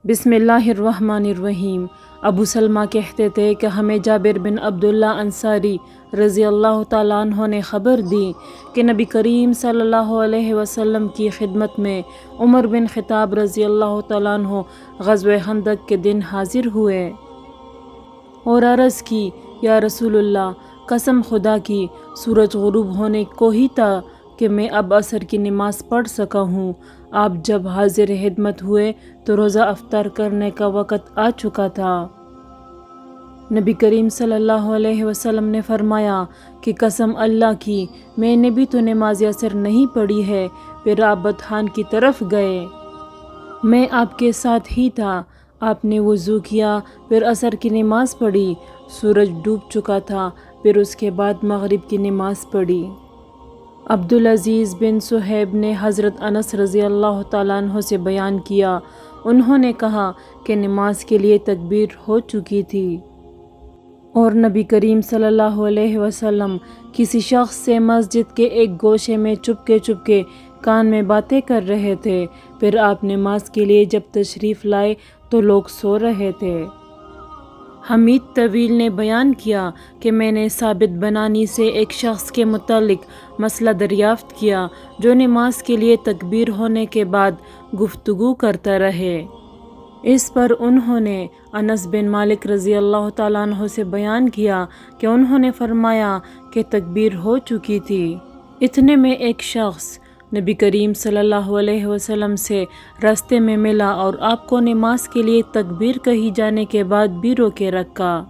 بسم اللہ الرحمن الرحیم۔ ابو سلمہ کہتے تھے کہ ہمیں جابر بن عبداللہ انصاری رضی اللہ تعالیٰ عنہ نے خبر دی کہ نبی کریم صلی اللہ علیہ وسلم کی خدمت میں عمر بن خطاب رضی اللہ تعالیٰ عنہ غزوہ خندق کے دن حاضر ہوئے اور عرض کی، یا رسول اللہ، قسم خدا کی سورج غروب ہونے کو ہی تھا کہ میں اب عصر کی نماز پڑھ سکا ہوں۔ آپ جب حاضر خدمت ہوئے تو روزہ افطار کرنے کا وقت آ چکا تھا۔ نبی کریم صلی اللہ علیہ وسلم نے فرمایا کہ قسم اللہ کی، میں نے بھی تو نماز عصر نہیں پڑھی ہے۔ پھر آپ بطحان کی طرف گئے، میں آپ کے ساتھ ہی تھا۔ آپ نے وضو کیا، پھر عصر کی نماز پڑھی، سورج ڈوب چکا تھا، پھر اس کے بعد مغرب کی نماز پڑھی۔ عبدالعزیز بن صہیب نے حضرت انس رضی اللہ تعالیٰ عنہ سے بیان کیا، انہوں نے کہا کہ نماز کے لیے تکبیر ہو چکی تھی اور نبی کریم صلی اللہ علیہ وسلم کسی شخص سے مسجد کے ایک گوشے میں چپکے کان میں باتیں کر رہے تھے۔ پھر آپ نماز کے لیے جب تشریف لائے تو لوگ سو رہے تھے۔ حمید طویل نے بیان کیا کہ میں نے ثابت بنانی سے ایک شخص کے متعلق مسئلہ دریافت کیا جو نماز کے لیے تکبیر ہونے کے بعد گفتگو کرتا رہے۔ اس پر انہوں نے انس بن مالک رضی اللہ تعالیٰ عنہ سے بیان کیا کہ انہوں نے فرمایا کہ تکبیر ہو چکی تھی۔ اتنے میں ایک شخص نبی کریم صلی اللہ علیہ وسلم سے راستے میں ملا اور آپ کو نماز کے لیے تکبیر کہی جانے کے بعد بھی روکے رکھا۔